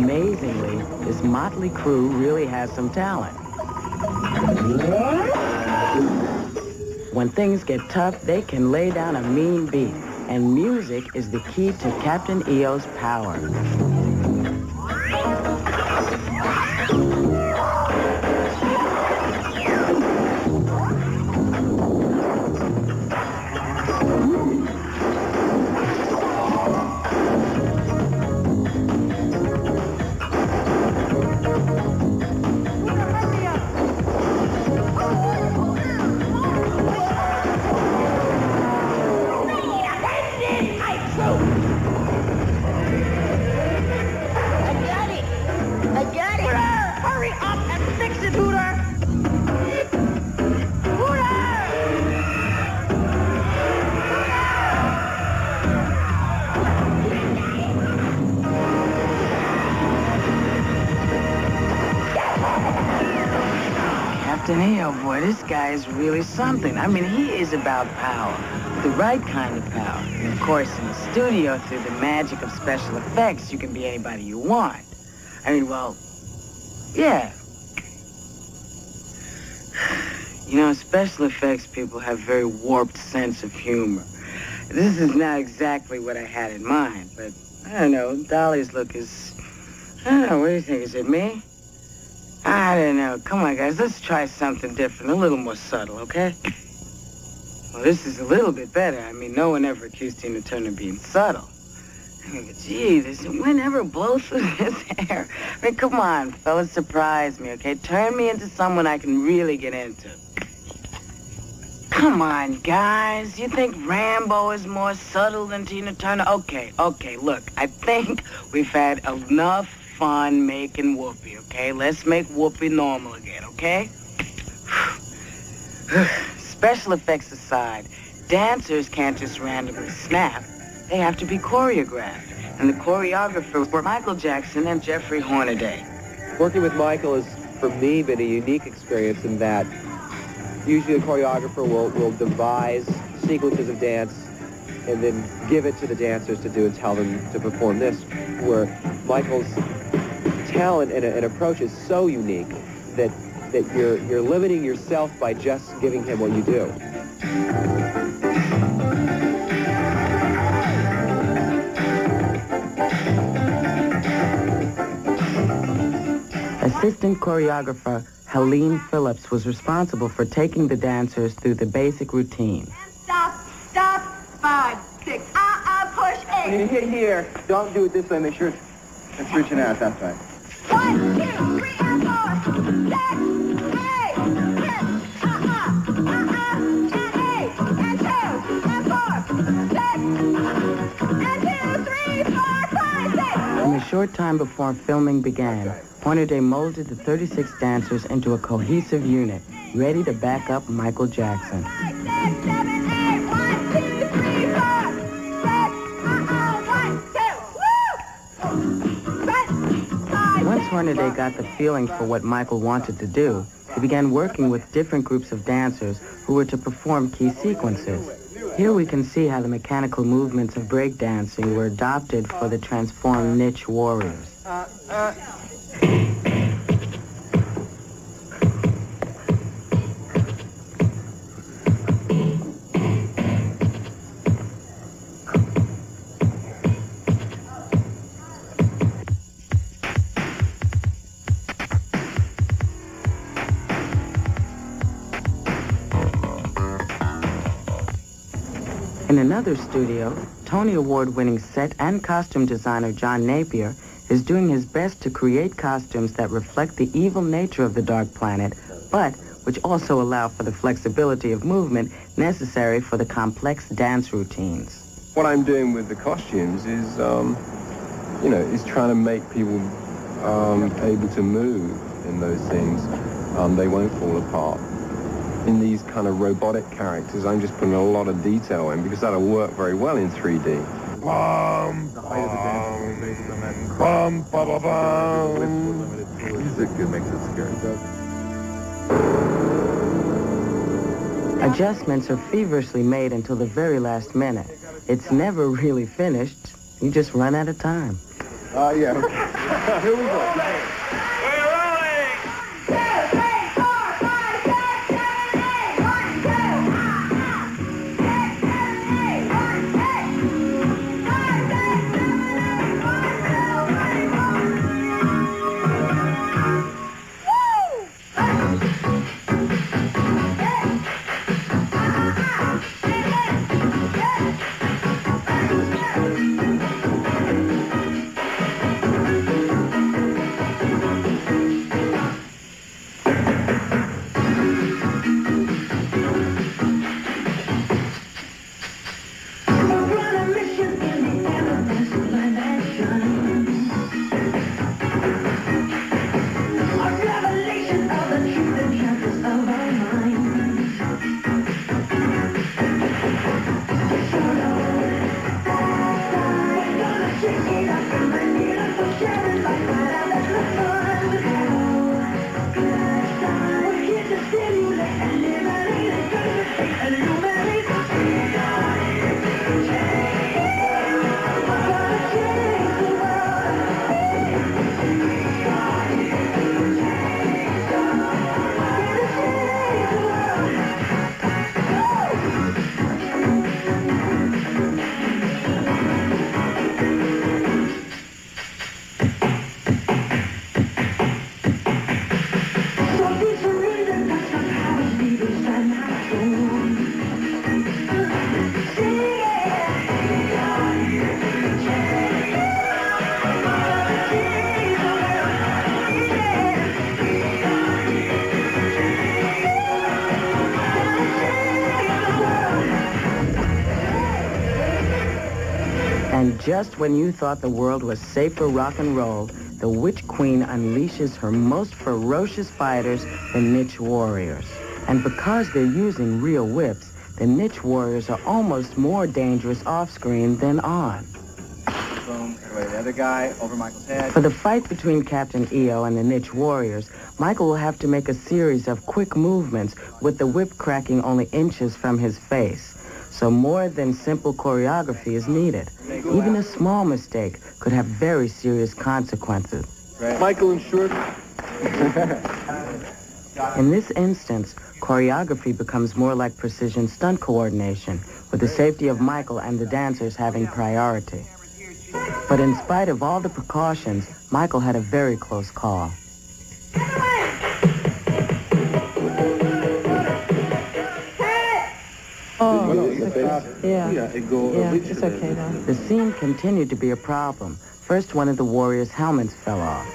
amazingly, this motley crew really has some talent. When things get tough, they can lay down a mean beat, and music is the key to Captain EO's power. Captain EO, boy, this guy is really something. I mean, he is about power, the right kind of power. And of course, in the studio, through the magic of special effects, you can be anybody you want. I mean, well, yeah. You know, special effects people have very warped sense of humor. This is not exactly what I had in mind, but I don't know, Dolly's look is, I don't know, what do you think? Is it me? I don't know. Come on, guys, let's try something different, a little more subtle, okay? Well, this is a little bit better. I mean, no one ever accused Tina Turner of being subtle. I mean, but gee, this wind ever blows through his hair. I mean, come on, fellas, surprise me, okay? Turn me into someone I can really get into. Come on, guys. You think Rambo is more subtle than Tina Turner? Okay, look, I think we've had enough fun making Whoopi, okay? Let's make Whoopi normal again, okay? Special effects aside, dancers can't just randomly snap. They have to be choreographed. And the choreographers were Michael Jackson and Jeffrey Hornaday. Working with Michael has, for me, been a unique experience in that usually the choreographer will devise sequences of dance and then give it to the dancers to do and tell them to perform this, where Michael's talent and approach is so unique that you're limiting yourself by just giving him what you do. Assistant choreographer Helene Phillips was responsible for taking the dancers through the basic routine. Stop, 5, 6, push 8. Here, don't do it this way, make sure it's reaching out, that's right. 1, 2, 3, and 4, 6, 8, 10, and 8, and 2, and 4, 6, and 2, 3, 4, 5, 6. In the short time before filming began, Hornaday molded the 36 dancers into a cohesive unit, ready to back up Michael Jackson. 5, 6, 7, 8, 1, 2, 3, 4, 6, 1, 2, woo! Once Hornaday got the feeling for what Michael wanted to do, he began working with different groups of dancers who were to perform key sequences. Here we can see how the mechanical movements of breakdancing were adopted for the transformed niche warriors. In another studio, Tony Award-winning set and costume designer John Napier is doing his best to create costumes that reflect the evil nature of the Dark Planet, but which also allow for the flexibility of movement necessary for the complex dance routines. What I'm doing with the costumes is, is trying to make people able to move in those things. They won't fall apart. In these kind of robotic characters, I'm just putting a lot of detail in because that'll work very well in 3D. Music makes it scary. Adjustments are feverishly made until the very last minute. It's never really finished. You just run out of time. Yeah. Okay. Here we go. We're rolling! 2, 3, 4, 5, 6, 7, 8, 1, 2, 6, 7, 8, 1, 6, 5, 6, 7, 8, 1, 2, 1, 1. And just when you thought the world was safe for rock and roll, the Witch Queen unleashes her most ferocious fighters, the Niche Warriors. And because they're using real whips, the Niche Warriors are almost more dangerous off-screen than on. Boom, cut away the other guy, over Michael's head. For the fight between Captain EO and the Niche Warriors, Michael will have to make a series of quick movements with the whip cracking only inches from his face. So more than simple choreography is needed. Even a small mistake could have very serious consequences. Right. Michael in short. In this instance, choreography becomes more like precision stunt coordination, with the safety of Michael and the dancers having priority. But in spite of all the precautions, Michael had a very close call. Oh, Yeah, it's okay now. The scene continued to be a problem. First, one of the warriors' helmets fell off.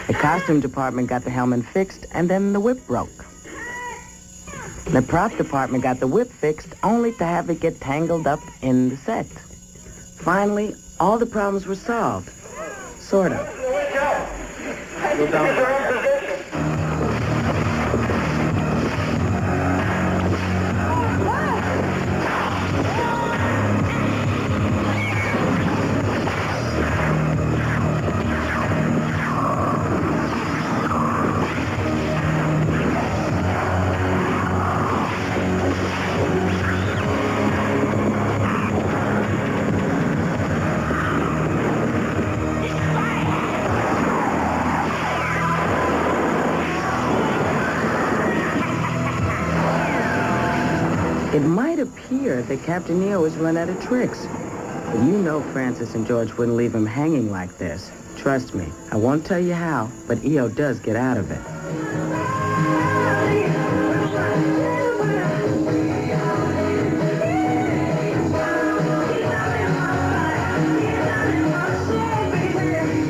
The costume department got the helmet fixed, and then the whip broke. The prop department got the whip fixed, only to have it get tangled up in the set. Finally, all the problems were solved. Sort of. Go down. It might appear that Captain EO has run out of tricks. But you know Francis and George wouldn't leave him hanging like this. Trust me, I won't tell you how, but EO does get out of it.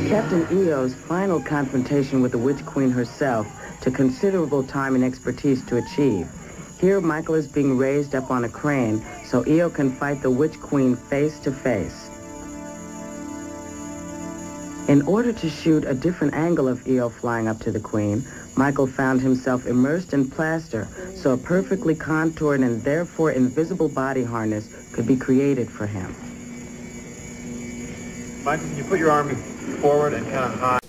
Captain EO's final confrontation with the Witch Queen herself took considerable time and expertise to achieve. Here, Michael is being raised up on a crane so EO can fight the Witch Queen face to face. In order to shoot a different angle of EO flying up to the Queen, Michael found himself immersed in plaster so a perfectly contoured and therefore invisible body harness could be created for him. Michael, can you put your arm forward and kind of high?